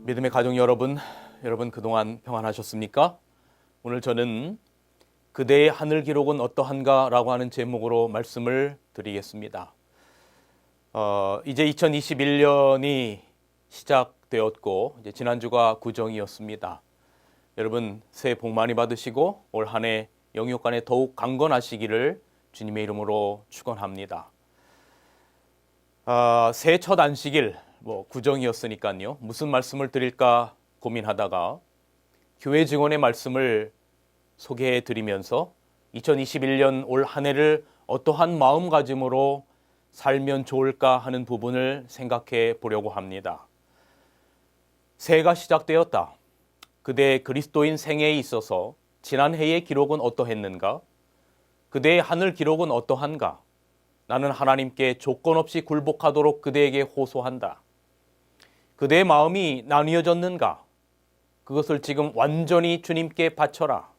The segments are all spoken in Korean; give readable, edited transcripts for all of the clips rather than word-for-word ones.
믿음의 가족 여러분 그동안 평안하셨습니까? 오늘 저는 그대의 하늘 기록은 어떠한가 라고 하는 제목으로 말씀을 드리겠습니다. 이제 2021년이 시작되었고 이제 지난주가 구정이었습니다. 여러분 새해 복 많이 받으시고 올 한 해 영육간에 더욱 강건하시기를 주님의 이름으로 축원합니다. 새해 첫 안식일 구정이었으니까요. 무슨 말씀을 드릴까 고민하다가 교회 증언의 말씀을 소개해 드리면서 2021년 올 한 해를 어떠한 마음가짐으로 살면 좋을까 하는 부분을 생각해 보려고 합니다. 새해가 시작되었다. 그대의 그리스도인 생애에 있어서 지난 해의 기록은 어떠했는가? 그대의 하늘 기록은 어떠한가? 나는 하나님께 조건 없이 굴복하도록 그대에게 호소한다. 그대의 마음이 나뉘어졌는가? 그것을 지금 완전히 주님께 바쳐라.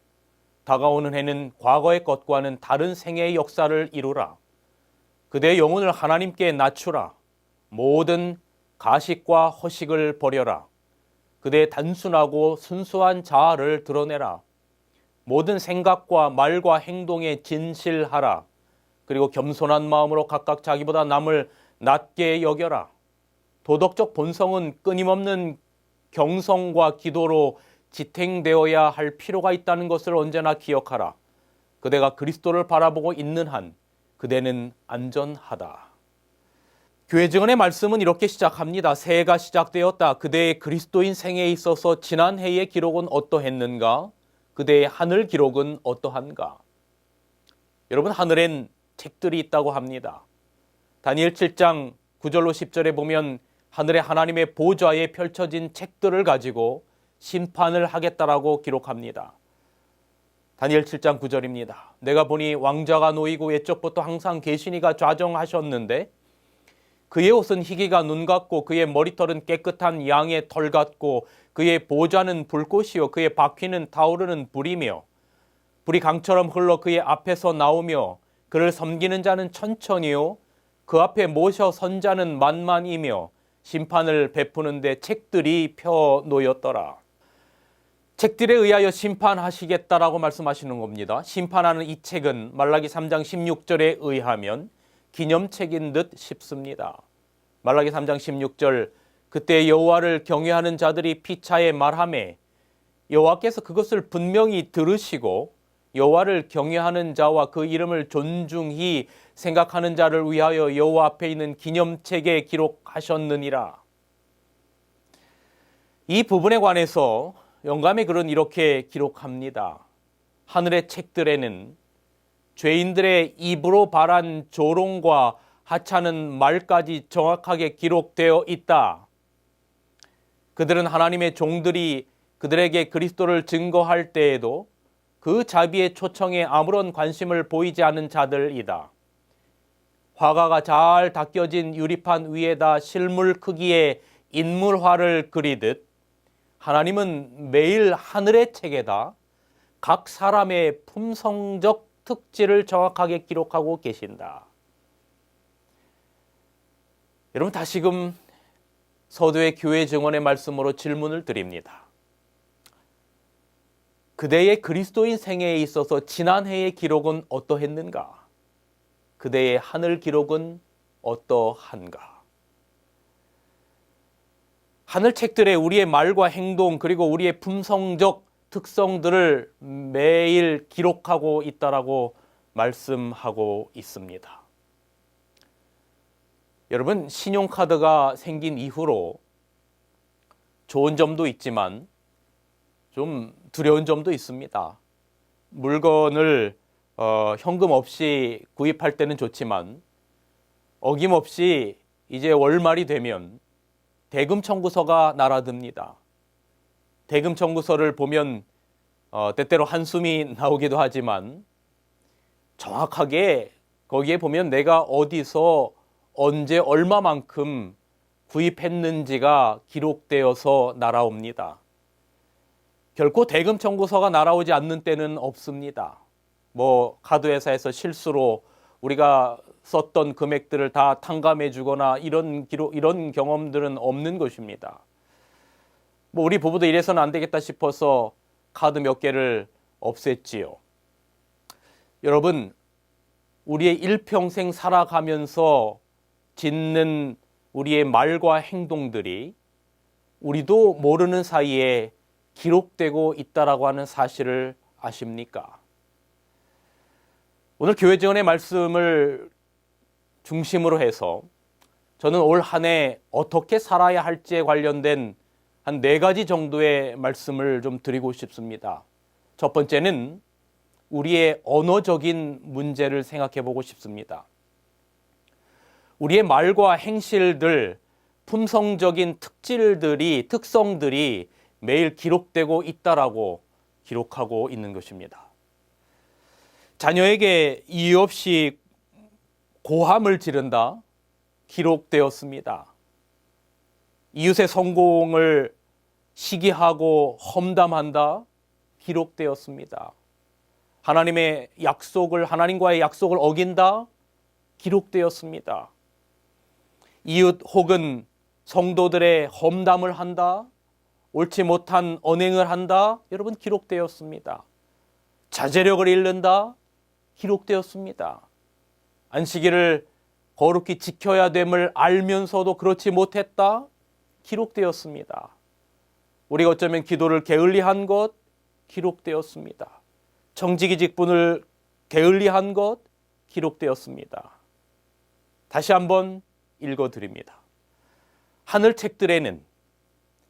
다가오는 해는 과거의 것과는 다른 생애의 역사를 이루라. 그대의 영혼을 하나님께 낮추라. 모든 가식과 허식을 버려라. 그대의 단순하고 순수한 자아를 드러내라. 모든 생각과 말과 행동에 진실하라. 그리고 겸손한 마음으로 각각 자기보다 남을 낮게 여겨라. 도덕적 본성은 끊임없는 경성과 기도로 지탱되어야 할 필요가 있다는 것을 언제나 기억하라. 그대가 그리스도를 바라보고 있는 한 그대는 안전하다. 교회 증언의 말씀은 이렇게 시작합니다. 새해가 시작되었다. 그대의 그리스도인 생애에 있어서 지난 해의 기록은 어떠했는가? 그대의 하늘 기록은 어떠한가? 여러분, 하늘엔 책들이 있다고 합니다. 다니엘 7장 9절로 10절에 보면 하늘에 하나님의 보좌에 펼쳐진 책들을 가지고 심판을 하겠다라고 기록합니다. 다니엘 7장 9절입니다. 내가 보니 왕자가 놓이고 옛적부터 항상 계시니가 좌정하셨는데 그의 옷은 희기가 눈 같고 그의 머리털은 깨끗한 양의 털 같고 그의 보좌는 불꽃이요 그의 바퀴는 타오르는 불이며 불이 강처럼 흘러 그의 앞에서 나오며 그를 섬기는 자는 천천히요 그 앞에 모셔 선 자는 만만이며 심판을 베푸는데 책들이 펴 놓였더라. 책들에 의하여 심판하시겠다라고 말씀하시는 겁니다. 심판하는 이 책은 말라기 3장 16절에 의하면 기념책인 듯 싶습니다. 말라기 3장 16절 그때 여호와를 경외하는 자들이 피차에 말하매 여호와께서 그것을 분명히 들으시고 여호와를 경외하는 자와 그 이름을 존중히 생각하는 자를 위하여 여호와 앞에 있는 기념책에 기록하셨느니라. 이 부분에 관해서 영감의 글은 이렇게 기록합니다. 하늘의 책들에는 죄인들의 입으로 발한 조롱과 하찮은 말까지 정확하게 기록되어 있다. 그들은 하나님의 종들이 그들에게 그리스도를 증거할 때에도 그 자비의 초청에 아무런 관심을 보이지 않은 자들이다. 화가가 잘 닦여진 유리판 위에다 실물 크기의 인물화를 그리듯 하나님은 매일 하늘의 책에다 각 사람의 품성적 특질을 정확하게 기록하고 계신다. 여러분, 다시금 서두의 교회 증언의 말씀으로 질문을 드립니다. 그대의 그리스도인 생애에 있어서 지난 해의 기록은 어떠했는가? 그대의 하늘 기록은 어떠한가? 하늘 책들에 우리의 말과 행동 그리고 우리의 품성적 특성들을 매일 기록하고 있다라고 말씀하고 있습니다. 여러분, 신용카드가 생긴 이후로 좋은 점도 있지만 좀 두려운 점도 있습니다. 물건을 현금 없이 구입할 때는 좋지만 어김없이 이제 월말이 되면 대금 청구서가 날아듭니다. 대금 청구서를 보면 때때로 한숨이 나오기도 하지만 정확하게 거기에 보면 내가 어디서 언제 얼마만큼 구입했는지가 기록되어서 날아옵니다. 결코 대금 청구서가 날아오지 않는 때는 없습니다. 뭐 카드 회사에서 실수로 우리가 썼던 금액들을 다 탕감해 주거나 이런 경험들은 없는 것입니다. 뭐 우리 부부도 이래서는 안 되겠다 싶어서 카드 몇 개를 없앴지요. 여러분, 우리의 일평생 살아가면서 짓는 우리의 말과 행동들이 우리도 모르는 사이에 기록되고 있다라고 하는 사실을 아십니까? 오늘 교회 증언의 말씀을 중심으로 해서 저는 올 한 해 어떻게 살아야 할지에 관련된 한 4가지 정도의 말씀을 좀 드리고 싶습니다. 첫 번째는 우리의 언어적인 문제를 생각해 보고 싶습니다. 우리의 말과 행실들, 품성적인 특성들이 매일 기록되고 있다라고 기록하고 있는 것입니다. 자녀에게 이유 없이 고함을 지른다, 기록되었습니다. 이웃의 성공을 시기하고 험담한다, 기록되었습니다. 하나님과의 약속을 어긴다, 기록되었습니다. 이웃 혹은 성도들의 험담을 한다, 옳지 못한 언행을 한다, 여러분 기록되었습니다. 자제력을 잃는다, 기록되었습니다. 안식일을 거룩히 지켜야 됨을 알면서도 그렇지 못했다, 기록되었습니다. 우리가 어쩌면 기도를 게을리한 것, 기록되었습니다. 청지기 직분을 게을리한 것, 기록되었습니다. 다시 한번 읽어드립니다. 하늘책들에는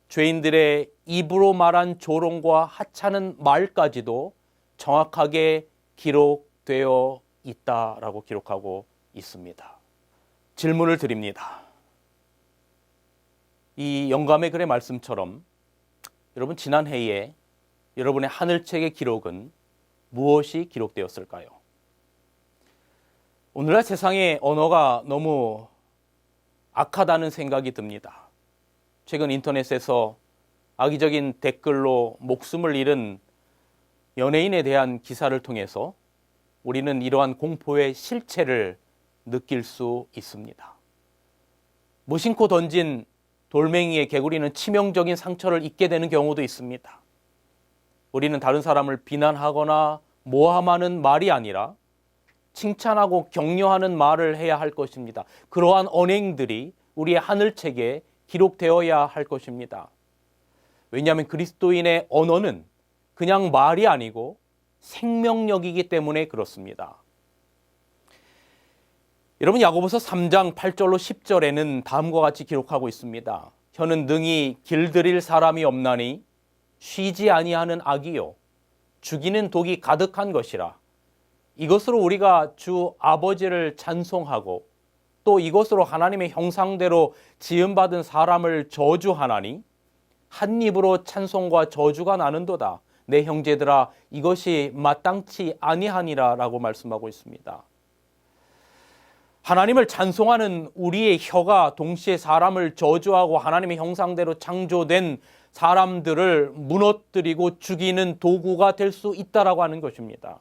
죄인들의 입으로 말한 조롱과 하찮은 말까지도 정확하게 기록되어 있다라고 기록하고 있습니다. 질문을 드립니다. 이 영감의 글의 말씀처럼 여러분 지난 해에 여러분의 하늘책의 기록은 무엇이 기록되었을까요? 오늘날 세상의 언어가 너무 악하다는 생각이 듭니다. 최근 인터넷에서 악의적인 댓글로 목숨을 잃은 연예인에 대한 기사를 통해서 우리는 이러한 공포의 실체를 느낄 수 있습니다. 무심코 던진 돌멩이의 개구리는 치명적인 상처를 입게 되는 경우도 있습니다. 우리는 다른 사람을 비난하거나 모함하는 말이 아니라 칭찬하고 격려하는 말을 해야 할 것입니다. 그러한 언행들이 우리의 하늘책에 기록되어야 할 것입니다. 왜냐하면 그리스도인의 언어는 그냥 말이 아니고 생명력이기 때문에 그렇습니다. 여러분 야고보서 3장 8절로 10절에는 다음과 같이 기록하고 있습니다. 혀는 능히 길들일 사람이 없나니 쉬지 아니하는 악이요 죽이는 독이 가득한 것이라. 이것으로 우리가 주 아버지를 찬송하고 또 이것으로 하나님의 형상대로 지음받은 사람을 저주하나니 한 입으로 찬송과 저주가 나는도다. 내 형제들아 이것이 마땅치 아니하니라 라고 말씀하고 있습니다. 하나님을 찬송하는 우리의 혀가 동시에 사람을 저주하고 하나님의 형상대로 창조된 사람들을 무너뜨리고 죽이는 도구가 될 수 있다라고 하는 것입니다.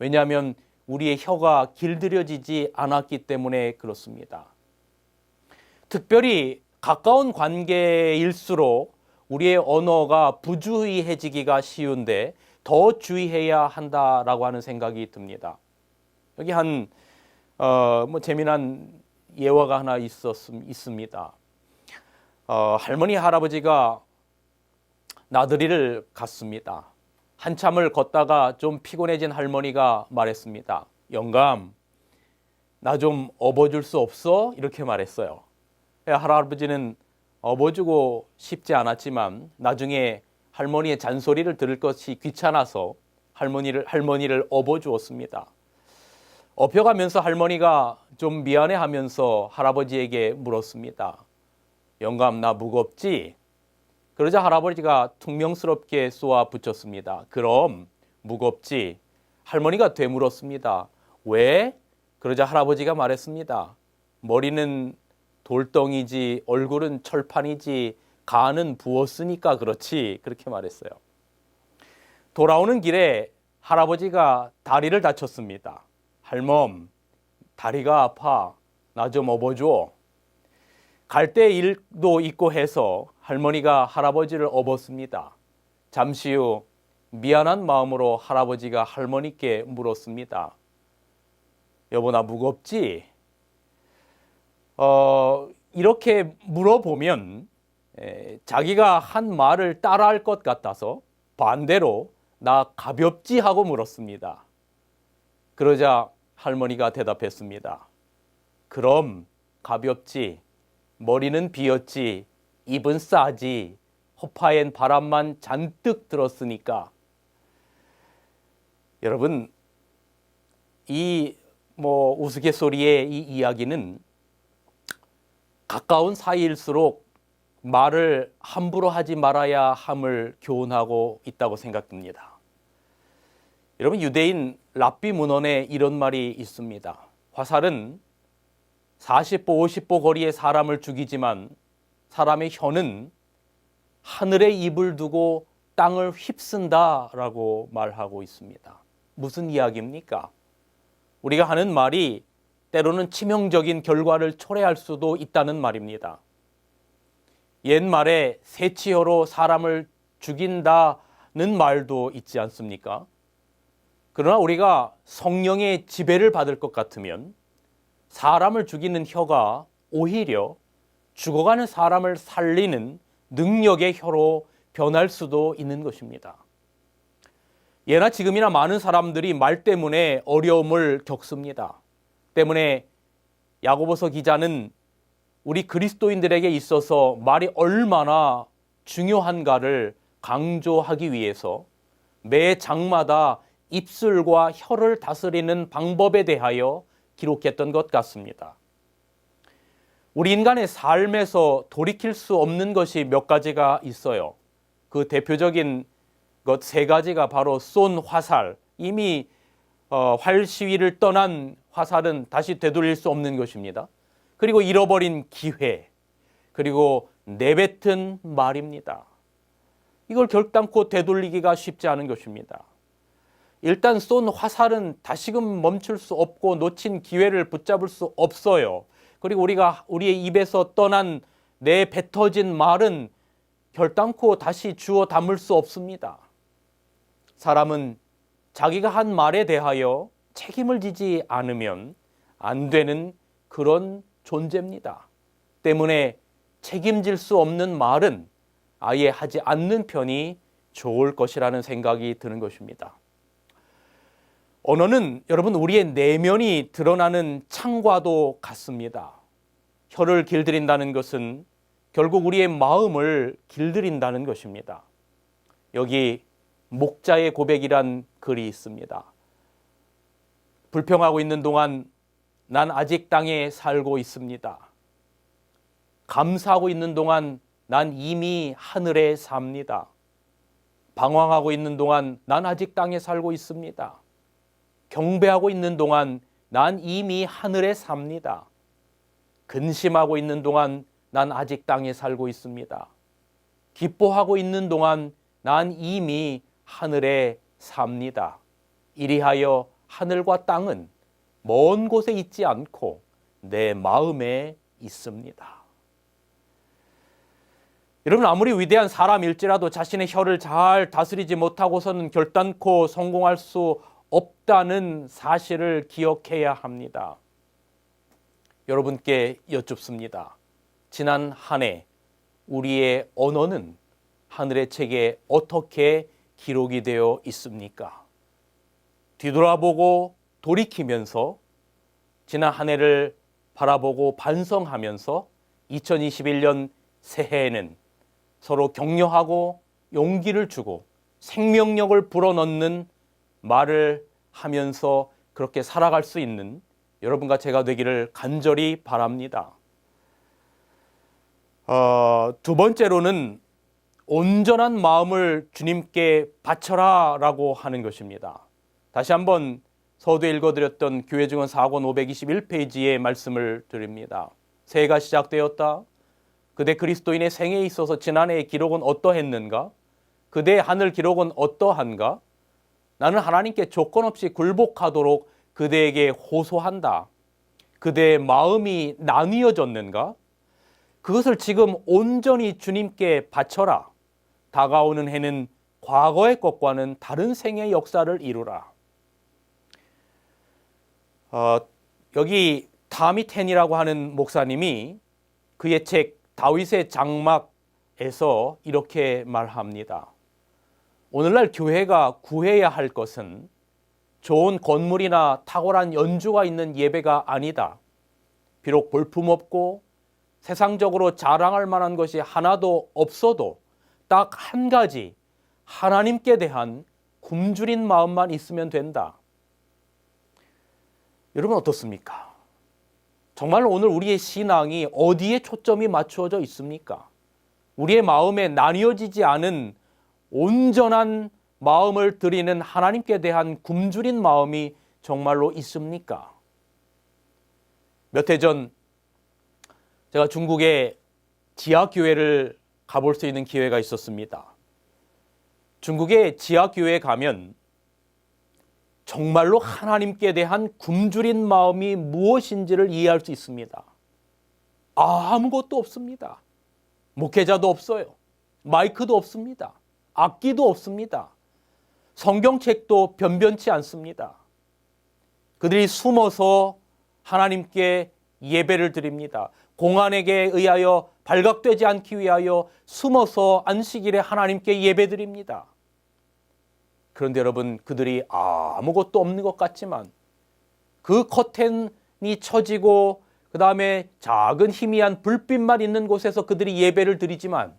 왜냐하면 우리의 혀가 길들여지지 않았기 때문에 그렇습니다. 특별히 가까운 관계일수록 우리의 언어가 부주의해지기가 쉬운데 더 주의해야 한다라고 하는 생각이 듭니다. 여기 재미난 예화가 하나 있습니다. 할머니 할아버지가 나들이를 갔습니다. 한참을 걷다가 좀 피곤해진 할머니가 말했습니다. 영감, 나 좀 업어줄 수 없어? 이렇게 말했어요. 할아버지는 업어주고 싶지 않았지만 나중에 할머니의 잔소리를 들을 것이 귀찮아서 할머니를 업어주었습니다. 업혀가면서 할머니가 좀 미안해하면서 할아버지에게 물었습니다. 영감, 나 무겁지? 그러자 할아버지가 퉁명스럽게 쏘아 붙였습니다. 그럼 무겁지? 할머니가 되물었습니다. 왜? 그러자 할아버지가 말했습니다. 머리는 돌덩이지 얼굴은 철판이지 간은 부었으니까 그렇지. 그렇게 말했어요. 돌아오는 길에 할아버지가 다리를 다쳤습니다. 할멈, 다리가 아파. 나 좀 업어줘. 갈 때 일도 있고 해서 할머니가 할아버지를 업었습니다. 잠시 후 미안한 마음으로 할아버지가 할머니께 물었습니다. 여보, 나 무겁지? 이렇게 물어보면 자기가 한 말을 따라할 것 같아서 반대로 나 가볍지 하고 물었습니다. 그러자 할머니가 대답했습니다. 그럼 가볍지, 머리는 비었지, 입은 싸지, 허파엔 바람만 잔뜩 들었으니까. 여러분, 이 우스갯소리의 이 이야기는 가까운 사이일수록 말을 함부로 하지 말아야 함을 교훈하고 있다고 생각됩니다. 여러분, 유대인 랍비 문헌에 이런 말이 있습니다. 화살은 40보, 50보 거리의 사람을 죽이지만 사람의 혀는 하늘에 입을 두고 땅을 휩쓴다라고 말하고 있습니다. 무슨 이야기입니까? 우리가 하는 말이 때로는 치명적인 결과를 초래할 수도 있다는 말입니다. 옛말에 새치혀로 사람을 죽인다는 말도 있지 않습니까? 그러나 우리가 성령의 지배를 받을 것 같으면 사람을 죽이는 혀가 오히려 죽어가는 사람을 살리는 능력의 혀로 변할 수도 있는 것입니다. 예나 지금이나 많은 사람들이 말 때문에 어려움을 겪습니다. 때문에 야고보서 기자는 우리 그리스도인들에게 있어서 말이 얼마나 중요한가를 강조하기 위해서 매 장마다 입술과 혀를 다스리는 방법에 대하여 기록했던 것 같습니다. 우리 인간의 삶에서 돌이킬 수 없는 것이 몇 가지가 있어요. 그 대표적인 것 세 가지가 바로 쏜 화살, 이미 활 시위를 떠난 화살은 다시 되돌릴 수 없는 것입니다. 그리고 잃어버린 기회, 그리고 내뱉은 말입니다. 이걸 결단코 되돌리기가 쉽지 않은 것입니다. 일단 쏜 화살은 다시금 멈출 수 없고 놓친 기회를 붙잡을 수 없어요. 그리고 우리의 입에서 떠난 내뱉어진 말은 결단코 다시 주워 담을 수 없습니다. 사람은 자기가 한 말에 대하여 책임을 지지 않으면 안 되는 그런 존재입니다. 때문에 책임질 수 없는 말은 아예 하지 않는 편이 좋을 것이라는 생각이 드는 것입니다. 언어는 여러분 우리의 내면이 드러나는 창과도 같습니다. 혀를 길들인다는 것은 결국 우리의 마음을 길들인다는 것입니다. 여기 목자의 고백이란 글이 있습니다. 불평하고 있는 동안 난 아직 땅에 살고 있습니다. 감사하고 있는 동안 난 이미 하늘에 삽니다. 방황하고 있는 동안 난 아직 땅에 살고 있습니다. 경배하고 있는 동안 난 이미 하늘에 삽니다. 근심하고 있는 동안 난 아직 땅에 살고 있습니다. 기뻐하고 있는 동안 난 이미 하늘에 삽니다. 이리하여 하늘과 땅은 먼 곳에 있지 않고 내 마음에 있습니다. 여러분, 아무리 위대한 사람일지라도 자신의 혀를 잘 다스리지 못하고서는 결단코 성공할 수 없다는 사실을 기억해야 합니다. 여러분께 여쭙습니다. 지난 한 해 우리의 언어는 하늘의 책에 어떻게 기록이 되어 있습니까? 뒤돌아보고 돌이키면서 지난 한 해를 바라보고 반성하면서 2021년 새해에는 서로 격려하고 용기를 주고 생명력을 불어넣는 말을 하면서 그렇게 살아갈 수 있는 여러분과 제가 되기를 간절히 바랍니다. 두 번째로는 온전한 마음을 주님께 바쳐라 라고 하는 것입니다. 다시 한번 서두에 읽어드렸던 교회 증언 4권 521페이지의 말씀을 드립니다. 새해가 시작되었다. 그대 그리스도인의 생애에 있어서 지난해의 기록은 어떠했는가? 그대의 하늘 기록은 어떠한가? 나는 하나님께 조건 없이 굴복하도록 그대에게 호소한다. 그대의 마음이 나뉘어졌는가? 그것을 지금 온전히 주님께 바쳐라. 다가오는 해는 과거의 것과는 다른 생의 역사를 이루라. 여기 타미텐이라고 하는 목사님이 그의 책 다윗의 장막에서 이렇게 말합니다. 오늘날 교회가 구해야 할 것은 좋은 건물이나 탁월한 연주가 있는 예배가 아니다. 비록 볼품없고 세상적으로 자랑할 만한 것이 하나도 없어도 딱 한 가지 하나님께 대한 굶주린 마음만 있으면 된다. 여러분 어떻습니까? 정말 오늘 우리의 신앙이 어디에 초점이 맞추어져 있습니까? 우리의 마음에 나뉘어지지 않은 온전한 마음을 드리는 하나님께 대한 굶주린 마음이 정말로 있습니까? 몇 해 전 제가 중국의 지하교회를 가볼 수 있는 기회가 있었습니다. 중국의 지하교회에 가면 정말로 하나님께 대한 굶주린 마음이 무엇인지를 이해할 수 있습니다. 아무것도 없습니다. 목회자도 없어요. 마이크도 없습니다. 악기도 없습니다. 성경책도 변변치 않습니다. 그들이 숨어서 하나님께 예배를 드립니다. 공안에게 의하여 발각되지 않기 위하여 숨어서 안식일에 하나님께 예배 드립니다. 그런데 여러분, 그들이 아무것도 없는 것 같지만 그 커튼이 쳐지고 그 다음에 작은 희미한 불빛만 있는 곳에서 그들이 예배를 드리지만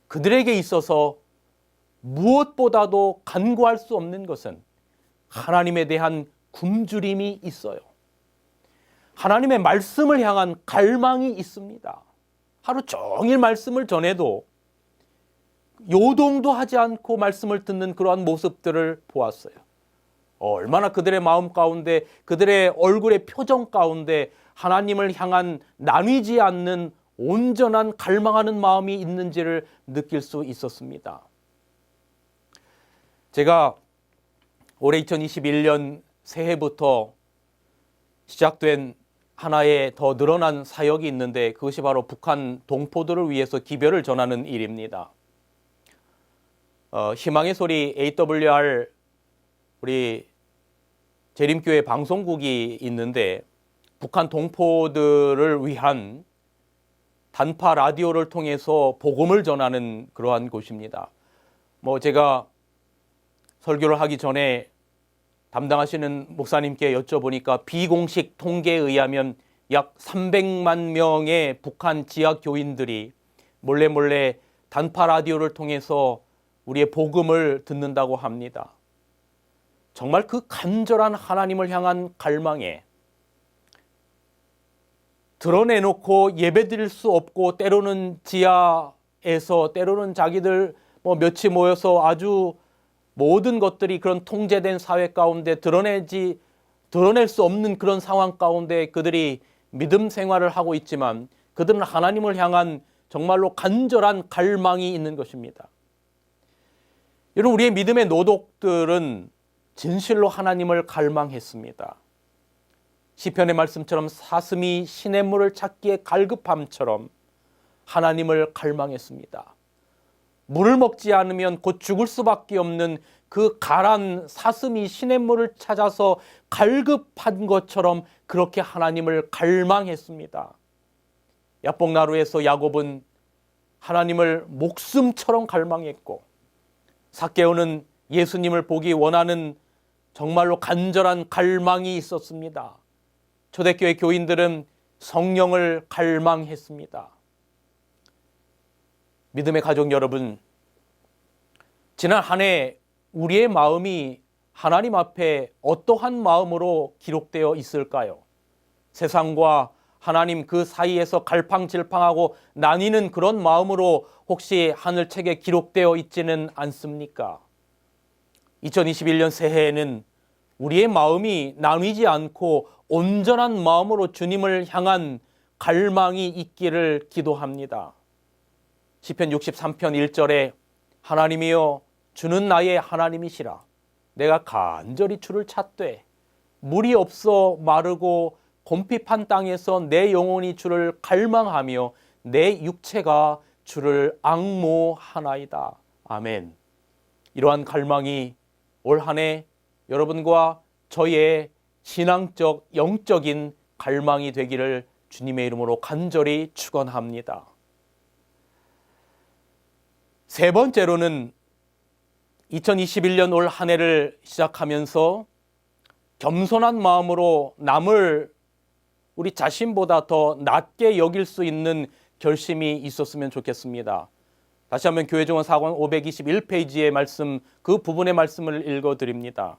그들에게 있어서 무엇보다도 간구할 수 없는 것은 하나님에 대한 굶주림이 있어요. 하나님의 말씀을 향한 갈망이 있습니다. 하루 종일 말씀을 전해도 요동도 하지 않고 말씀을 듣는 그러한 모습들을 보았어요. 얼마나 그들의 마음 가운데, 그들의 얼굴의 표정 가운데 하나님을 향한 나뉘지 않는 온전한 갈망하는 마음이 있는지를 느낄 수 있었습니다. 제가 올해 2021년 새해부터 시작된 하나의 더 늘어난 사역이 있는데 그것이 바로 북한 동포들을 위해서 기별을 전하는 일입니다. 희망의 소리 AWR 우리 재림교회 방송국이 있는데 북한 동포들을 위한 단파 라디오를 통해서 복음을 전하는 그러한 곳입니다. 제가 설교를 하기 전에 담당하시는 목사님께 여쭤보니까 비공식 통계에 의하면 약 300만 명의 북한 지하 교인들이 몰래 단파 라디오를 통해서 우리의 복음을 듣는다고 합니다. 정말 그 간절한 하나님을 향한 갈망에 드러내놓고 예배드릴 수 없고 때로는 지하에서 때로는 자기들 몇이 모여서 아주 모든 것들이 그런 통제된 사회 가운데 드러낼 수 없는 그런 상황 가운데 그들이 믿음 생활을 하고 있지만 그들은 하나님을 향한 정말로 간절한 갈망이 있는 것입니다. 여러분, 우리의 믿음의 노독들은 진실로 하나님을 갈망했습니다. 시편의 말씀처럼 사슴이 시냇물을 찾기에 갈급함처럼 하나님을 갈망했습니다. 물을 먹지 않으면 곧 죽을 수밖에 없는 그 가란 사슴이 시냇물을 찾아서 갈급한 것처럼 그렇게 하나님을 갈망했습니다. 야복나루에서 야곱은 하나님을 목숨처럼 갈망했고 삭개오는 예수님을 보기 원하는 정말로 간절한 갈망이 있었습니다. 초대교회 교인들은 성령을 갈망했습니다. 믿음의 가족 여러분, 지난 한 해 우리의 마음이 하나님 앞에 어떠한 마음으로 기록되어 있을까요? 세상과 하나님 그 사이에서 갈팡질팡하고 나뉘는 그런 마음으로 혹시 하늘책에 기록되어 있지는 않습니까? 2021년 새해에는 우리의 마음이 나뉘지 않고 온전한 마음으로 주님을 향한 갈망이 있기를 기도합니다. 시편 63편 1절에 하나님이여 주는 나의 하나님이시라 내가 간절히 주를 찾되 물이 없어 마르고 곰핍한 땅에서 내 영혼이 주를 갈망하며 내 육체가 주를 앙모하나이다. 아멘. 이러한 갈망이 올 한 해 여러분과 저의 신앙적 영적인 갈망이 되기를 주님의 이름으로 간절히 축원합니다. 세 번째로는 2021년 올 한 해를 시작하면서 겸손한 마음으로 남을 우리 자신보다 더 낮게 여길 수 있는 결심이 있었으면 좋겠습니다. 다시 한번 교회정원 4권 521페이지의 말씀, 그 부분의 말씀을 읽어드립니다.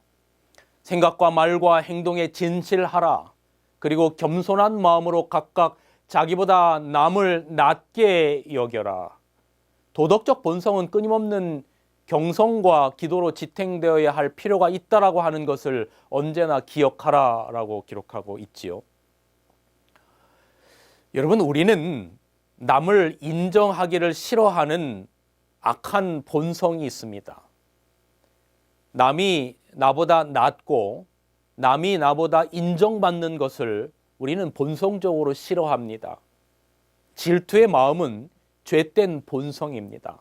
생각과 말과 행동에 진실하라. 그리고 겸손한 마음으로 각각 자기보다 남을 낮게 여겨라. 도덕적 본성은 끊임없는 경성과 기도로 지탱되어야 할 필요가 있다라고 하는 것을 언제나 기억하라라고 기록하고 있지요. 여러분, 우리는 남을 인정하기를 싫어하는 악한 본성이 있습니다. 남이 나보다 낫고 남이 나보다 인정받는 것을 우리는 본성적으로 싫어합니다. 질투의 마음은 죄된 본성입니다.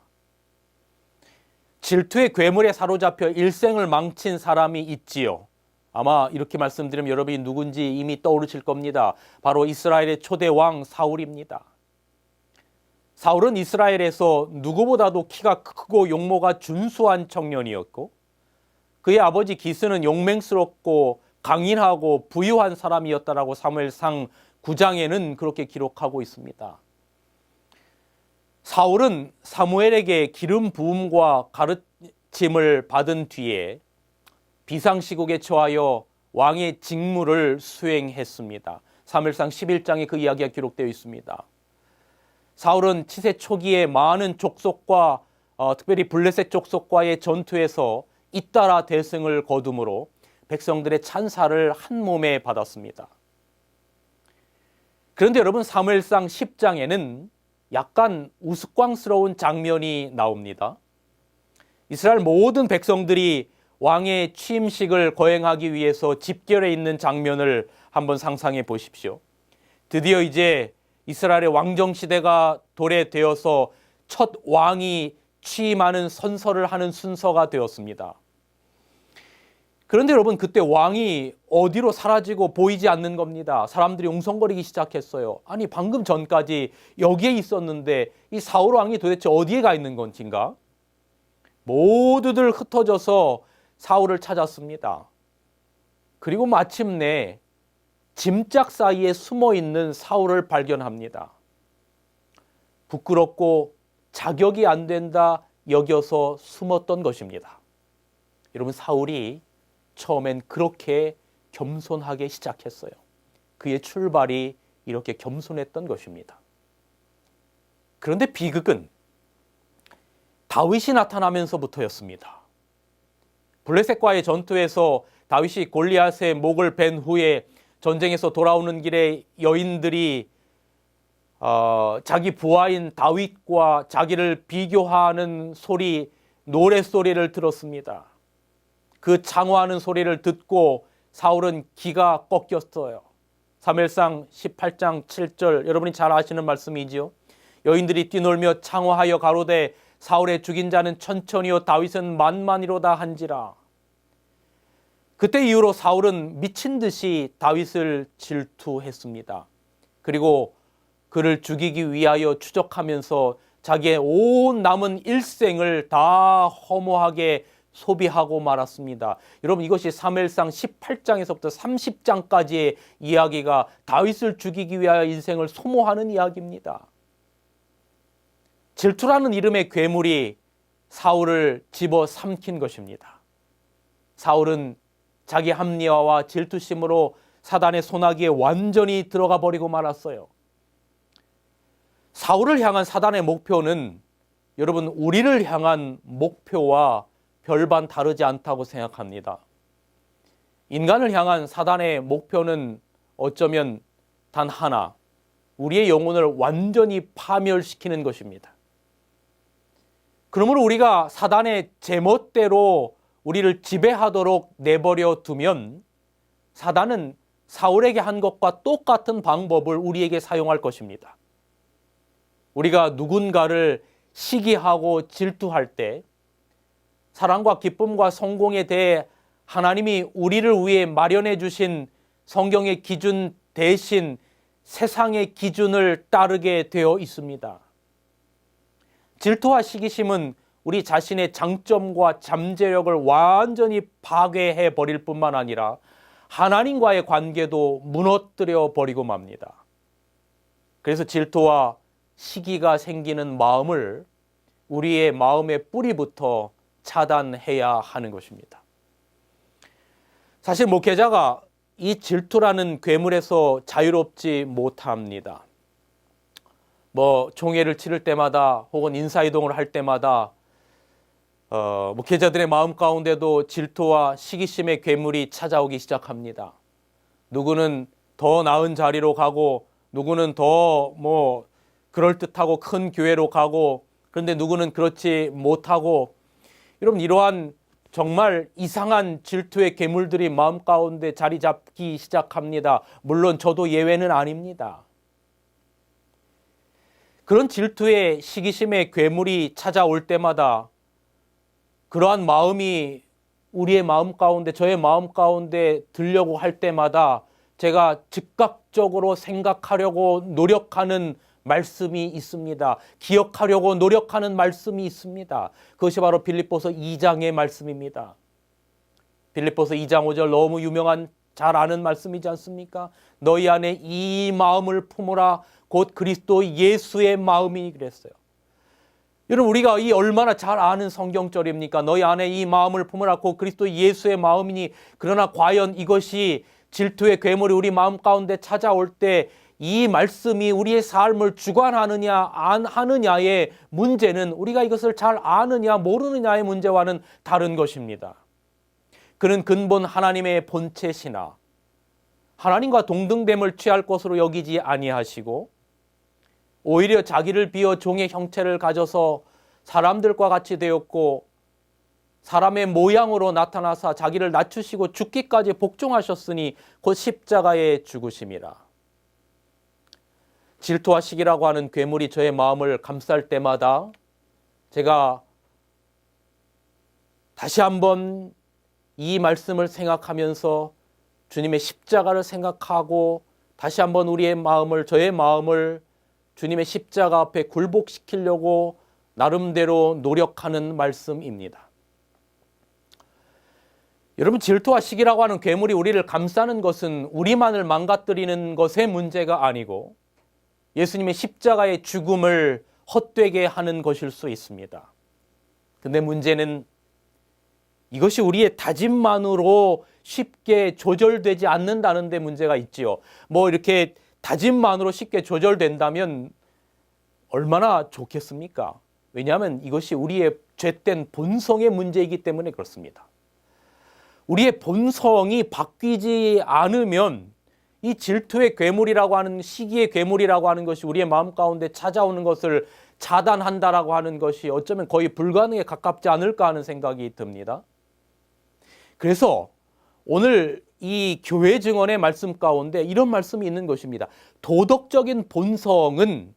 질투의 괴물에 사로잡혀 일생을 망친 사람이 있지요. 아마 이렇게 말씀드리면 여러분이 누군지 이미 떠오르실 겁니다. 바로 이스라엘의 초대 왕 사울입니다. 사울은 이스라엘에서 누구보다도 키가 크고 용모가 준수한 청년이었고, 그의 아버지 기스는 용맹스럽고 강인하고 부유한 사람이었다라고 사무엘상 9장에는 그렇게 기록하고 있습니다. 사울은 사무엘에게 기름 부음과 가르침을 받은 뒤에 비상시국에 처하여 왕의 직무를 수행했습니다. 사무엘상 11장에 그 이야기가 기록되어 있습니다. 사울은 치세 초기에 많은 족속과 특별히 블레셋 족속과의 전투에서 잇따라 대승을 거둠으로 백성들의 찬사를 한 몸에 받았습니다. 그런데 여러분, 사무엘상 10장에는 약간 우스꽝스러운 장면이 나옵니다. 이스라엘 모든 백성들이 왕의 취임식을 거행하기 위해서 집결해 있는 장면을 한번 상상해 보십시오. 드디어 이제 이스라엘의 왕정시대가 도래되어서 첫 왕이 취임하는 선서를 하는 순서가 되었습니다. 그런데 여러분, 그때 왕이 어디로 사라지고 보이지 않는 겁니다. 사람들이 웅성거리기 시작했어요. 아니, 방금 전까지 여기에 있었는데 이 사울 왕이 도대체 어디에 가 있는 건지인가? 모두들 흩어져서 사울을 찾았습니다. 그리고 마침내 짐짝 사이에 숨어 있는 사울을 발견합니다. 부끄럽고 자격이 안 된다 여겨서 숨었던 것입니다. 여러분, 사울이 처음엔 그렇게 겸손하게 시작했어요. 그의 출발이 이렇게 겸손했던 것입니다. 그런데 비극은 다윗이 나타나면서부터였습니다. 블레셋과의 전투에서 다윗이 골리앗의 목을 벤 후에 전쟁에서 돌아오는 길에 여인들이 자기 부하인 다윗과 자기를 비교하는 소리, 노랫소리를 들었습니다. 그 장화하는 소리를 듣고 사울은 기가 꺾였어요. 사무엘상 18장 7절, 여러분이 잘 아시는 말씀이지요. 여인들이 뛰놀며 창화하여 가로되 사울의 죽인 자는 천천히요 다윗은 만만이로다 한지라. 그때 이후로 사울은 미친 듯이 다윗을 질투했습니다. 그리고 그를 죽이기 위하여 추적하면서 자기의 온 남은 일생을 다 허무하게 소비하고 말았습니다. 여러분, 이것이 사무엘상 18장에서부터 30장까지의 이야기가 다윗을 죽이기 위하여 인생을 소모하는 이야기입니다. 질투라는 이름의 괴물이 사울을 집어삼킨 것입니다. 사울은 자기 합리화와 질투심으로 사단의 소나기에 완전히 들어가 버리고 말았어요. 사울을 향한 사단의 목표는 여러분, 우리를 향한 목표와 별반 다르지 않다고 생각합니다. 인간을 향한 사단의 목표는 어쩌면 단 하나, 우리의 영혼을 완전히 파멸시키는 것입니다. 그러므로 우리가 사단의 제멋대로 우리를 지배하도록 내버려 두면 사단은 사울에게 한 것과 똑같은 방법을 우리에게 사용할 것입니다. 우리가 누군가를 시기하고 질투할 때 사랑과 기쁨과 성공에 대해 하나님이 우리를 위해 마련해 주신 성경의 기준 대신 세상의 기준을 따르게 되어 있습니다. 질투와 시기심은 우리 자신의 장점과 잠재력을 완전히 파괴해 버릴 뿐만 아니라 하나님과의 관계도 무너뜨려 버리고 맙니다. 그래서 질투와 시기가 생기는 마음을 우리의 마음의 뿌리부터 차단해야 하는 것입니다. 사실 목회자가 이 질투라는 괴물에서 자유롭지 못합니다. 총회를 치를 때마다 혹은 인사이동을 할 때마다 목회자들의 마음 가운데도 질투와 시기심의 괴물이 찾아오기 시작합니다. 누구는 더 나은 자리로 가고 누구는 더 그럴듯하고 큰 교회로 가고 그런데 누구는 그렇지 못하고 여러분 이러한 정말 이상한 질투의 괴물들이 마음 가운데 자리 잡기 시작합니다. 물론 저도 예외는 아닙니다. 그런 질투의 시기심의 괴물이 찾아올 때마다 그러한 마음이 우리의 마음 가운데 저의 마음 가운데 들려고 할 때마다 제가 즉각적으로 생각하려고 노력하는 말씀이 있습니다. 기억하려고 노력하는 말씀이 있습니다. 그것이 바로 빌립보서 2장의 말씀입니다. 빌립보서 2장 5절 너무 유명한 잘 아는 말씀이지 않습니까? 너희 안에 이 마음을 품으라 곧 그리스도 예수의 마음이 그랬어요. 여러분 우리가 이 얼마나 잘 아는 성경절입니까? 너희 안에 이 마음을 품으라 곧 그리스도 예수의 마음이니 그러나 과연 이것이 질투의 괴물이 우리 마음 가운데 찾아올 때 이 말씀이 우리의 삶을 주관하느냐 안 하느냐의 문제는 우리가 이것을 잘 아느냐 모르느냐의 문제와는 다른 것입니다. 그는 근본 하나님의 본체시나 하나님과 동등됨을 취할 것으로 여기지 아니하시고 오히려 자기를 비워 종의 형체를 가져서 사람들과 같이 되었고 사람의 모양으로 나타나사 자기를 낮추시고 죽기까지 복종하셨으니 곧 십자가에 죽으심이라. 질투와 시기라고 하는 괴물이 저의 마음을 감쌀 때마다 제가 다시 한번 이 말씀을 생각하면서 주님의 십자가를 생각하고 다시 한번 저의 마음을 주님의 십자가 앞에 굴복시키려고 나름대로 노력하는 말씀입니다. 여러분 질투와 시기라고 하는 괴물이 우리를 감싸는 것은 우리만을 망가뜨리는 것의 문제가 아니고 예수님의 십자가의 죽음을 헛되게 하는 것일 수 있습니다. 근데 문제는 이것이 우리의 다짐만으로 쉽게 조절되지 않는다는 데 문제가 있지요. 이렇게 다짐만으로 쉽게 조절된다면 얼마나 좋겠습니까? 왜냐하면 이것이 우리의 죄된 본성의 문제이기 때문에 그렇습니다. 우리의 본성이 바뀌지 않으면 이 질투의 괴물이라고 하는 시기의 괴물이라고 하는 것이 우리의 마음 가운데 찾아오는 것을 차단한다라고 하는 것이 어쩌면 거의 불가능에 가깝지 않을까 하는 생각이 듭니다. 그래서 오늘 이 교회 증언의 말씀 가운데 이런 말씀이 있는 것입니다. 도덕적인 본성은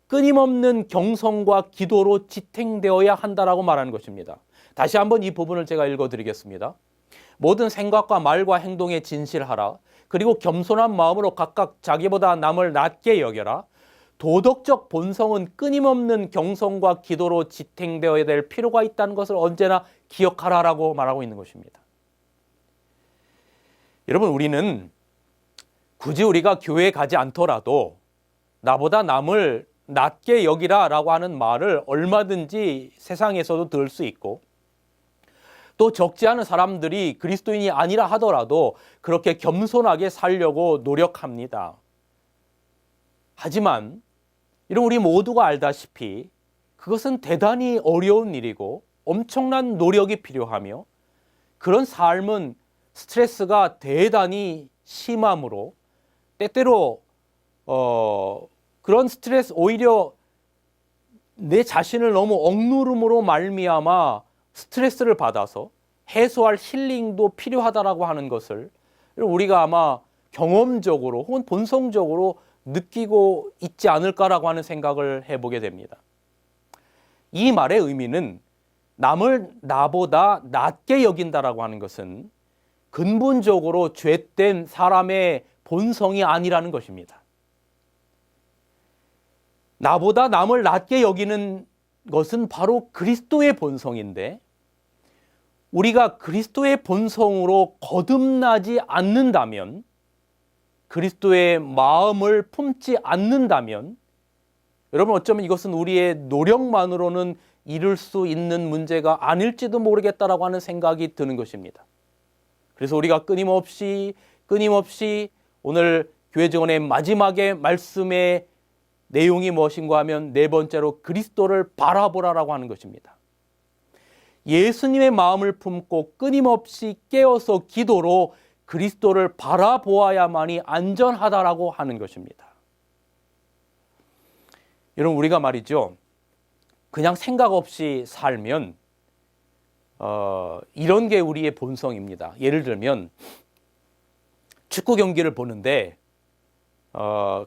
끊임없는 경성과 기도로 지탱되어야 한다라고 말하는 것입니다. 다시 한번 이 부분을 제가 읽어드리겠습니다. 모든 생각과 말과 행동에 진실하라. 그리고 겸손한 마음으로 각각 자기보다 남을 낮게 여겨라. 도덕적 본성은 끊임없는 경성과 기도로 지탱되어야 될 필요가 있다는 것을 언제나 기억하라라고 말하고 있는 것입니다. 여러분 우리는 굳이 우리가 교회에 가지 않더라도 나보다 남을 낮게 여기라라고 하는 말을 얼마든지 세상에서도 들을 수 있고 또 적지 않은 사람들이 그리스도인이 아니라 하더라도 그렇게 겸손하게 살려고 노력합니다. 하지만 여러분 우리 모두가 알다시피 그것은 대단히 어려운 일이고 엄청난 노력이 필요하며 그런 삶은 스트레스가 대단히 심함으로 때때로 그런 스트레스 오히려 내 자신을 너무 억누름으로 말미암아 스트레스를 받아서 해소할 힐링도 필요하다라고 하는 것을 우리가 아마 경험적으로 혹은 본성적으로 느끼고 있지 않을까라고 하는 생각을 해보게 됩니다. 이 말의 의미는 남을 나보다 낮게 여긴다라고 하는 것은 근본적으로 죄된 사람의 본성이 아니라는 것입니다. 나보다 남을 낮게 여기는 것은 바로 그리스도의 본성인데, 우리가 그리스도의 본성으로 거듭나지 않는다면, 그리스도의 마음을 품지 않는다면, 여러분 어쩌면 이것은 우리의 노력만으로는 이룰 수 있는 문제가 아닐지도 모르겠다라고 하는 생각이 드는 것입니다. 그래서 우리가 끊임없이 오늘 교회 증언의 마지막에 말씀의 내용이 무엇인가 하면 네 번째로 그리스도를 바라보라라고 하는 것입니다. 예수님의 마음을 품고 끊임없이 깨어서 기도로 그리스도를 바라보아야만이 안전하다라고 하는 것입니다. 여러분 우리가 말이죠, 그냥 생각 없이 살면 이런 게 우리의 본성입니다. 예를 들면 축구 경기를 보는데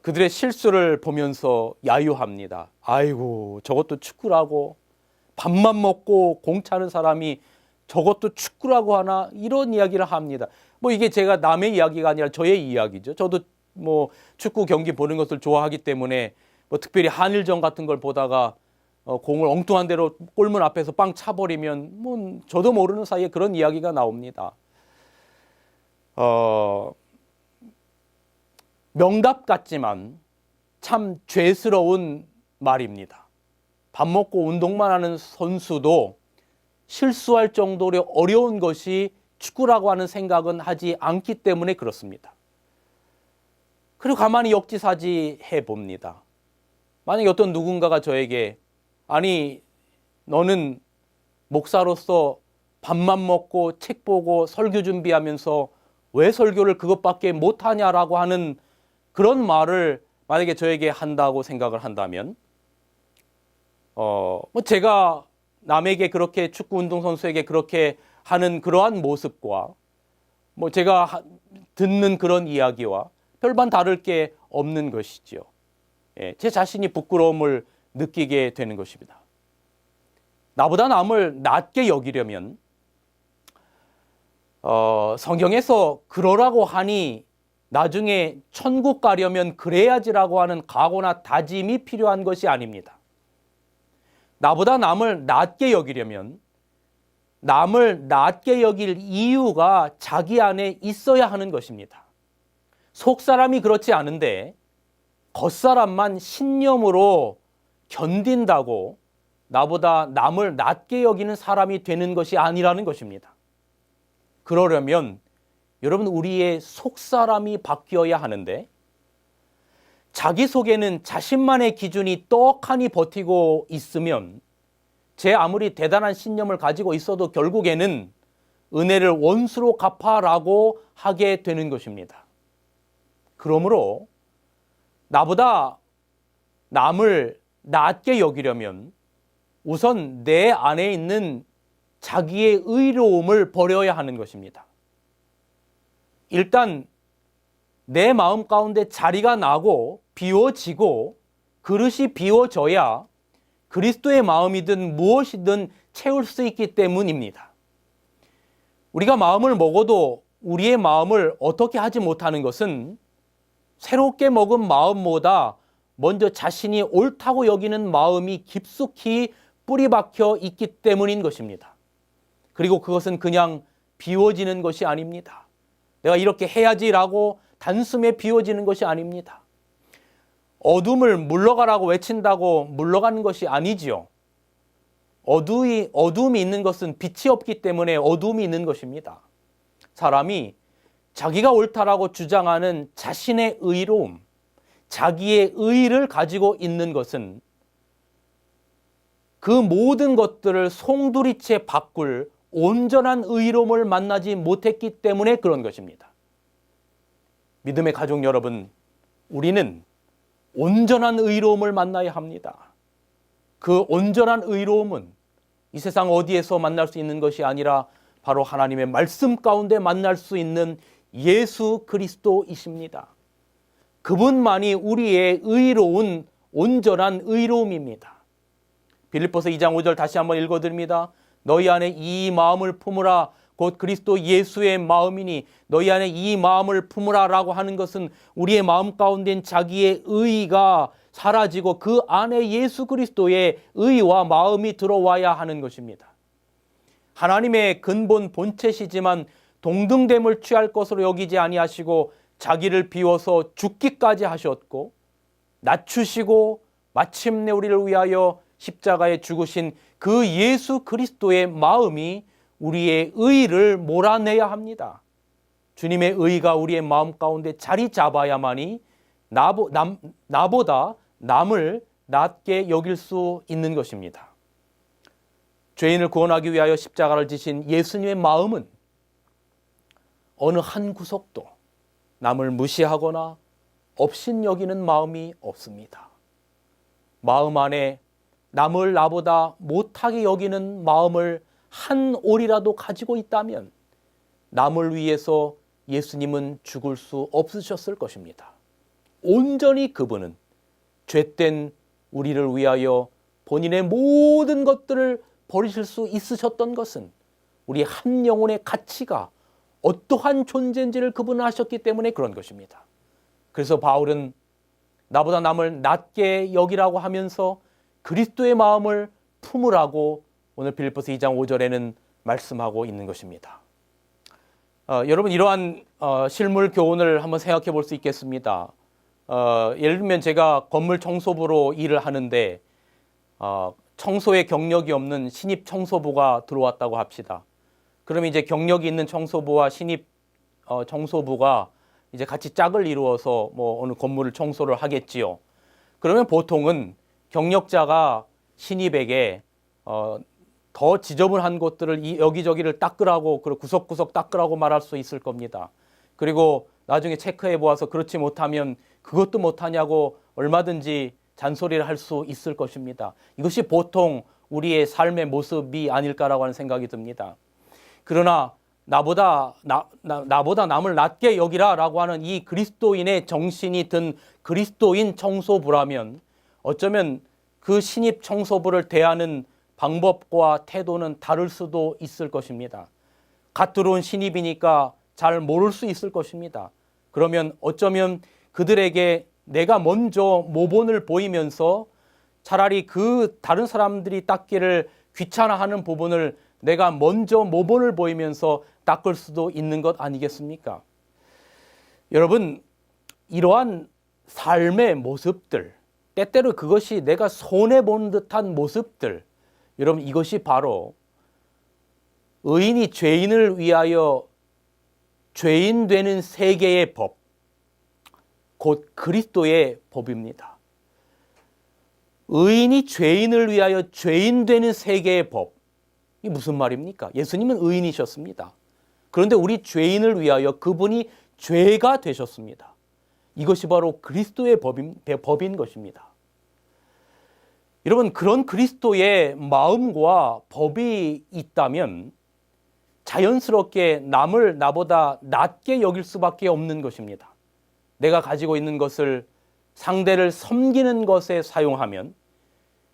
그들의 실수를 보면서 야유합니다. 아이고 저것도 축구라고, 밥만 먹고 공 차는 사람이 저것도 축구라고 하나, 이런 이야기를 합니다. 뭐 이게 제가 남의 이야기가 아니라 저의 이야기죠. 저도 뭐 축구 경기 보는 것을 좋아하기 때문에 뭐 특별히 한일전 같은 걸 보다가 공을 엉뚱한 대로 골문 앞에서 빵 차버리면 뭐 저도 모르는 사이에 그런 이야기가 나옵니다. 명답 같지만 참 죄스러운 말입니다. 밥 먹고 운동만 하는 선수도 실수할 정도로 어려운 것이 축구라고 하는 생각은 하지 않기 때문에 그렇습니다. 그리고 가만히 역지사지 해봅니다. 만약에 어떤 누군가가 저에게 아니 너는 목사로서 밥만 먹고 책 보고 설교 준비하면서 왜 설교를 그것밖에 못하냐라고 하는 그런 말을 만약에 저에게 한다고 생각을 한다면 뭐 제가 남에게 그렇게 축구 운동선수에게 그렇게 하는 그러한 모습과 뭐 제가 듣는 그런 이야기와 별반 다를 게 없는 것이지요. 제 자신이 부끄러움을 느끼게 되는 것입니다. 나보다 남을 낮게 여기려면 성경에서 그러라고 하니 나중에 천국 가려면 그래야지라고 하는 각오나 다짐이 필요한 것이 아닙니다. 나보다 남을 낮게 여기려면 남을 낮게 여길 이유가 자기 안에 있어야 하는 것입니다. 속사람이 그렇지 않은데 겉사람만 신념으로 견딘다고 나보다 남을 낮게 여기는 사람이 되는 것이 아니라는 것입니다. 그러려면 여러분 우리의 속사람이 바뀌어야 하는데, 자기 속에는 자신만의 기준이 떡하니 버티고 있으면 제 아무리 대단한 신념을 가지고 있어도 결국에는 은혜를 원수로 갚아라고 하게 되는 것입니다. 그러므로 나보다 남을 낮게 여기려면 우선 내 안에 있는 자기의 의로움을 버려야 하는 것입니다. 일단 내 마음 가운데 자리가 나고 비워지고 그릇이 비워져야 그리스도의 마음이든 무엇이든 채울 수 있기 때문입니다. 우리가 마음을 먹어도 우리의 마음을 어떻게 하지 못하는 것은 새롭게 먹은 마음보다 먼저 자신이 옳다고 여기는 마음이 깊숙이 뿌리 박혀 있기 때문인 것입니다. 그리고 그것은 그냥 비워지는 것이 아닙니다. 내가 이렇게 해야지라고 단숨에 비워지는 것이 아닙니다. 어둠을 물러가라고 외친다고 물러가는 것이 아니지요. 어둠이 있는 것은 빛이 없기 때문에 어둠이 있는 것입니다. 사람이 자기가 옳다라고 주장하는 자신의 의로움, 자기의 의를 가지고 있는 것은 그 모든 것들을 송두리째 바꿀 온전한 의로움을 만나지 못했기 때문에 그런 것입니다. 믿음의 가족 여러분, 우리는 온전한 의로움을 만나야 합니다. 그 온전한 의로움은 이 세상 어디에서 만날 수 있는 것이 아니라 바로 하나님의 말씀 가운데 만날 수 있는 예수 그리스도이십니다. 그분만이 우리의 의로운 온전한 의로움입니다. 빌립보서 2장 5절 다시 한번 읽어드립니다. 너희 안에 이 마음을 품으라 곧 그리스도 예수의 마음이니 너희 안에 이 마음을 품으라 라고 하는 것은 우리의 마음 가운데인 자기의 의의가 사라지고 그 안에 예수 그리스도의 의와 마음이 들어와야 하는 것입니다. 하나님의 근본 본체시지만 동등됨을 취할 것으로 여기지 아니하시고 자기를 비워서 죽기까지 하셨고 낮추시고 마침내 우리를 위하여 십자가에 죽으신 그 예수 그리스도의 마음이 우리의 의를 몰아내야 합니다. 주님의 의가 우리의 마음 가운데 자리 잡아야만이 나보다 남을 낮게 여길 수 있는 것입니다. 죄인을 구원하기 위하여 십자가를 지신 예수님의 마음은 어느 한 구석도 남을 무시하거나 업신여기는 마음이 없습니다. 마음 안에 남을 나보다 못하게 여기는 마음을 한 올이라도 가지고 있다면 남을 위해서 예수님은 죽을 수 없으셨을 것입니다. 온전히 그분은 죄된 우리를 위하여 본인의 모든 것들을 버리실 수 있으셨던 것은 우리 한 영혼의 가치가 어떠한 존재인지를 그분은 아셨기 때문에 그런 것입니다. 그래서 바울은 나보다 남을 낮게 여기라고 하면서 그리스도의 마음을 품으라고 오늘 빌립보서 2장 5절에는 말씀하고 있는 것입니다. 여러분 이러한 실물 교훈을 한번 생각해 볼 수 있겠습니다. 예를 들면 제가 건물 청소부로 일을 하는데 청소에 경력이 없는 신입 청소부가 들어왔다고 합시다. 그러면 이제 경력이 있는 청소부와 신입 청소부가 이제 같이 짝을 이루어서 뭐 어느 건물을 청소를 하겠지요. 그러면 보통은 경력자가 신입에게 더 지저분한 곳들을 여기저기를 닦으라고 그리고 구석구석 닦으라고 말할 수 있을 겁니다. 그리고 나중에 체크해 보아서 그렇지 못하면 그것도 못하냐고 얼마든지 잔소리를 할 수 있을 것입니다. 이것이 보통 우리의 삶의 모습이 아닐까라고 하는 생각이 듭니다. 그러나 나보다 남을 낮게 여기라 라고 하는 이 그리스도인의 정신이 든 그리스도인 청소부라면 어쩌면 그 신입 청소부를 대하는 방법과 태도는 다를 수도 있을 것입니다. 갓 들어온 신입이니까 잘 모를 수 있을 것입니다. 그러면 어쩌면 그들에게 내가 먼저 모본을 보이면서 차라리 그 다른 사람들이 닦기를 귀찮아하는 부분을 내가 먼저 모본을 보이면서 닦을 수도 있는 것 아니겠습니까? 여러분, 이러한 삶의 모습들, 때때로 그것이 내가 손해보는 듯한 모습들, 여러분 이것이 바로 의인이 죄인을 위하여 죄인 되는 세계의 법, 곧 그리스도의 법입니다. 의인이 죄인을 위하여 죄인 되는 세계의 법, 이게 무슨 말입니까? 예수님은 의인이셨습니다. 그런데 우리 죄인을 위하여 그분이 죄가 되셨습니다. 이것이 바로 그리스도의 법인 것입니다. 여러분, 그런 그리스도의 마음과 법이 있다면 자연스럽게 남을 나보다 낮게 여길 수밖에 없는 것입니다. 내가 가지고 있는 것을 상대를 섬기는 것에 사용하면,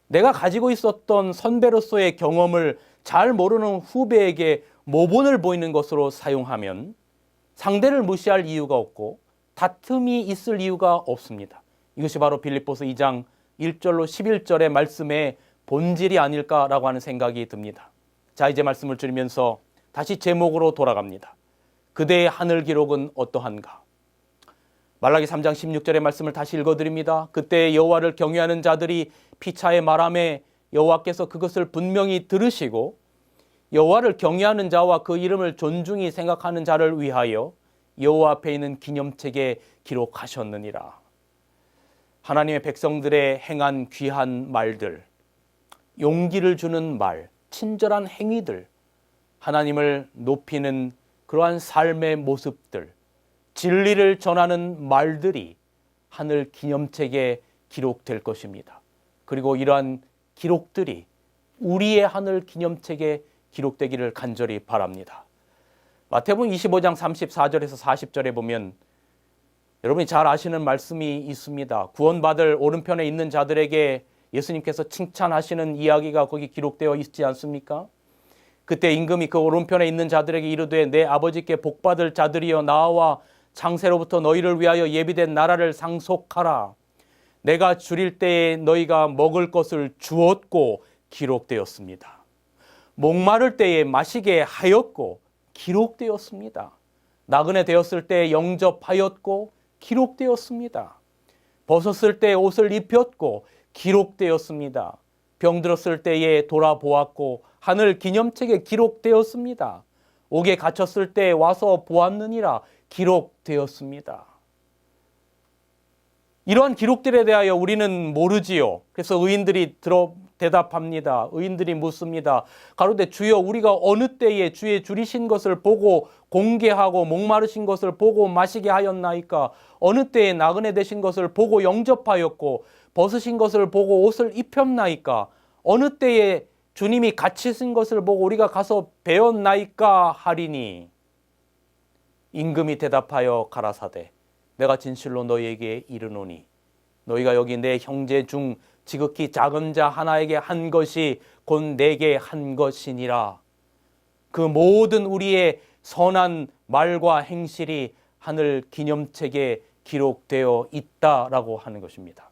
내가 가지고 있었던 선배로서의 경험을 잘 모르는 후배에게 모본을 보이는 것으로 사용하면 상대를 무시할 이유가 없고 다툼이 있을 이유가 없습니다. 이것이 바로 빌립보서 2장 1절로 11절의 말씀의 본질이 아닐까라고 하는 생각이 듭니다. 자, 이제 말씀을 줄이면서 다시 제목으로 돌아갑니다. 그대의 하늘 기록은 어떠한가? 말라기 3장 16절의 말씀을 다시 읽어드립니다. 그때 여호와를 경외하는 자들이 피차에 말하매 여호와께서 그것을 분명히 들으시고 여호와를 경외하는 자와 그 이름을 존중히 생각하는 자를 위하여 여호와 앞에 있는 기념책에 기록하셨느니라. 하나님의 백성들의 행한 귀한 말들, 용기를 주는 말, 친절한 행위들, 하나님을 높이는 그러한 삶의 모습들, 진리를 전하는 말들이 하늘 기념책에 기록될 것입니다. 그리고 이러한 기록들이 우리의 하늘 기념책에 기록되기를 간절히 바랍니다. 마태복음 25장 34절에서 40절에 보면 여러분이 잘 아시는 말씀이 있습니다. 구원받을 오른편에 있는 자들에게 예수님께서 칭찬하시는 이야기가 거기 기록되어 있지 않습니까? 그때 임금이 그 오른편에 있는 자들에게 이르되 내 아버지께 복받을 자들이여 나와 창세로부터 너희를 위하여 예비된 나라를 상속하라. 내가 줄일 때에 너희가 먹을 것을 주었고 기록되었습니다. 목마를 때에 마시게 하였고 기록되었습니다. 나그네 되었을 때 영접하였고 기록되었습니다. 벗었을 때 옷을 입혔고 기록되었습니다. 병들었을 때에 돌아보았고 하늘 기념책에 기록되었습니다. 옥에 갇혔을 때 와서 보았느니라 기록되었습니다. 이러한 기록들에 대하여 우리는 모르지요. 그래서 의인들이 대답합니다. 의인들이 묻습니다. 가로되 주여 우리가 어느 때에 주의 줄이신 것을 보고 공개하고 목마르신 것을 보고 마시게 하였나이까? 어느 때에 나그네 되신 것을 보고 영접하였고 벗으신 것을 보고 옷을 입혔나이까? 어느 때에 주님이 갇히신 것을 보고 우리가 가서 배웠나이까 하리니 임금이 대답하여 가라사대 내가 진실로 너희에게 이르노니 너희가 여기 내 형제 중 지극히 작은 자 하나에게 한 것이 곧 내게 한 것이니라. 그 모든 우리의 선한 말과 행실이 하늘 기념책에 기록되어 있다라고 하는 것입니다.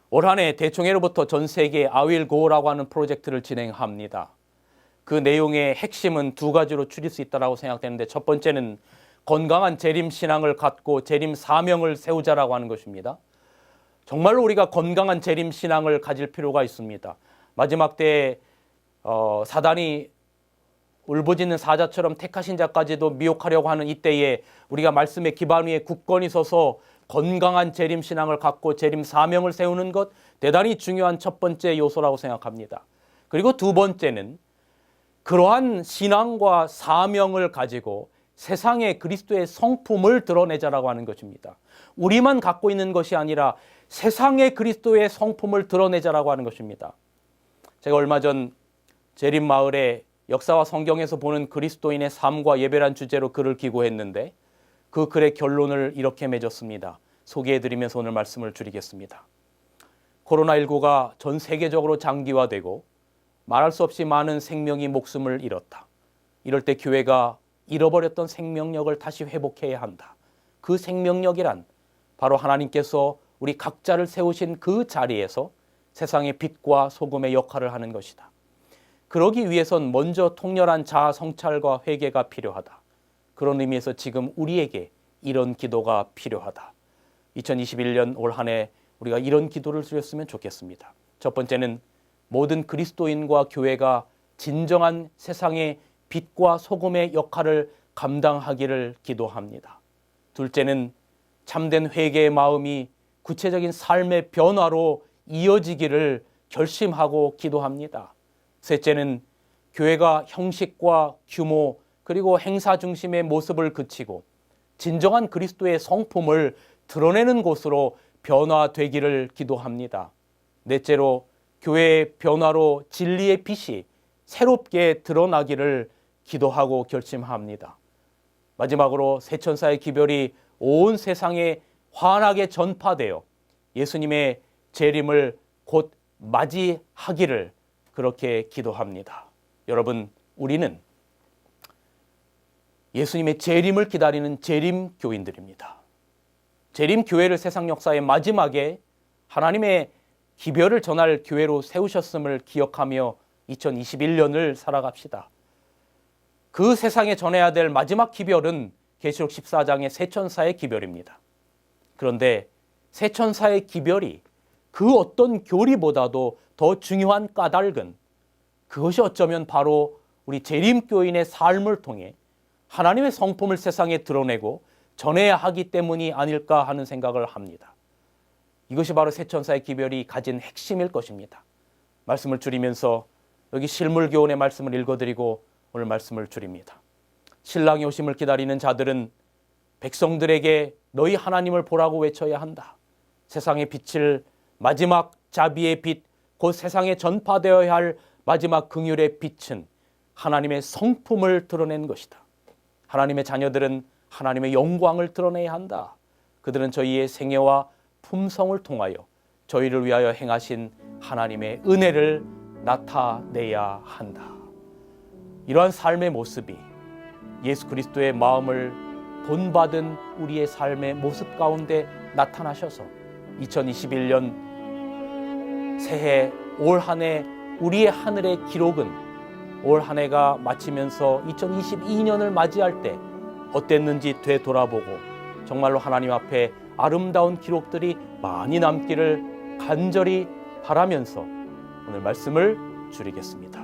올 한 해 대총회로부터 전 세계 아윌고라고 하는 프로젝트를 진행합니다. 그 내용의 핵심은 두 가지로 추릴 수 있다고 생각되는데 첫 번째는 건강한 재림 신앙을 갖고 재림 사명을 세우자라고 하는 것입니다. 정말로 우리가 건강한 재림 신앙을 가질 필요가 있습니다. 마지막 때에 사단이 울부짖는 사자처럼 택하신 자까지도 미혹하려고 하는 이때에 우리가 말씀의 기반 위에 굳건히 서서 건강한 재림 신앙을 갖고 재림 사명을 세우는 것 대단히 중요한 첫 번째 요소라고 생각합니다. 그리고 두 번째는 그러한 신앙과 사명을 가지고 세상에 그리스도의 성품을 드러내자라고 하는 것입니다. 우리만 갖고 있는 것이 아니라 세상에 그리스도의 성품을 드러내자라고 하는 것입니다. 제가 얼마 전 재림마을에 역사와 성경에서 보는 그리스도인의 삶과 예배란 주제로 글을 기고했는데 그 글의 결론을 이렇게 맺었습니다. 소개해드리면서 오늘 말씀을 줄이겠습니다. 코로나19가 전 세계적으로 장기화되고 말할 수 없이 많은 생명이 목숨을 잃었다. 이럴 때 교회가 잃어버렸던 생명력을 다시 회복해야 한다. 그 생명력이란 바로 하나님께서 우리 각자를 세우신 그 자리에서 세상의 빛과 소금의 역할을 하는 것이다. 그러기 위해선 먼저 통렬한 자아 성찰과 회개가 필요하다. 그런 의미에서 지금 우리에게 이런 기도가 필요하다. 2021년 올 한 해 우리가 이런 기도를 드렸으면 좋겠습니다. 첫 번째는 모든 그리스도인과 교회가 진정한 세상의 빛과 소금의 역할을 감당하기를 기도합니다. 둘째는 참된 회개의 마음이 구체적인 삶의 변화로 이어지기를 결심하고 기도합니다. 셋째는 교회가 형식과 규모 그리고 행사 중심의 모습을 그치고 진정한 그리스도의 성품을 드러내는 곳으로 변화되기를 기도합니다. 넷째로 교회의 변화로 진리의 빛이 새롭게 드러나기를 기도하고 결심합니다. 마지막으로 세천사의 기별이 온 세상에 환하게 전파되어 예수님의 재림을 곧 맞이하기를 그렇게 기도합니다. 여러분, 우리는 예수님의 재림을 기다리는 재림 교인들입니다. 재림 교회를 세상 역사의 마지막에 하나님의 기별을 전할 교회로 세우셨음을 기억하며 2021년을 살아갑시다. 그 세상에 전해야 될 마지막 기별은 계시록 14장의 세천사의 기별입니다. 그런데 세천사의 기별이 그 어떤 교리보다도 더 중요한 까닭은 그것이 어쩌면 바로 우리 재림교인의 삶을 통해 하나님의 성품을 세상에 드러내고 전해야 하기 때문이 아닐까 하는 생각을 합니다. 이것이 바로 세천사의 기별이 가진 핵심일 것입니다. 말씀을 줄이면서 여기 실물교훈의 말씀을 읽어드리고 오늘 말씀을 줄입니다. 신랑의 오심을 기다리는 자들은 백성들에게 너희 하나님을 보라고 외쳐야 한다. 세상의 빛을 마지막 자비의 빛, 곧 세상에 전파되어야 할 마지막 긍휼의 빛은 하나님의 성품을 드러낸 것이다. 하나님의 자녀들은 하나님의 영광을 드러내야 한다. 그들은 저희의 생애와 품성을 통하여 저희를 위하여 행하신 하나님의 은혜를 나타내야 한다. 이러한 삶의 모습이 예수 그리스도의 마음을 본받은 우리의 삶의 모습 가운데 나타나셔서 2021년 새해 올 한 해 우리의 하늘의 기록은 올 한 해가 마치면서 2022년을 맞이할 때 어땠는지 되돌아보고 정말로 하나님 앞에 아름다운 기록들이 많이 남기를 간절히 바라면서 오늘 말씀을 줄이겠습니다.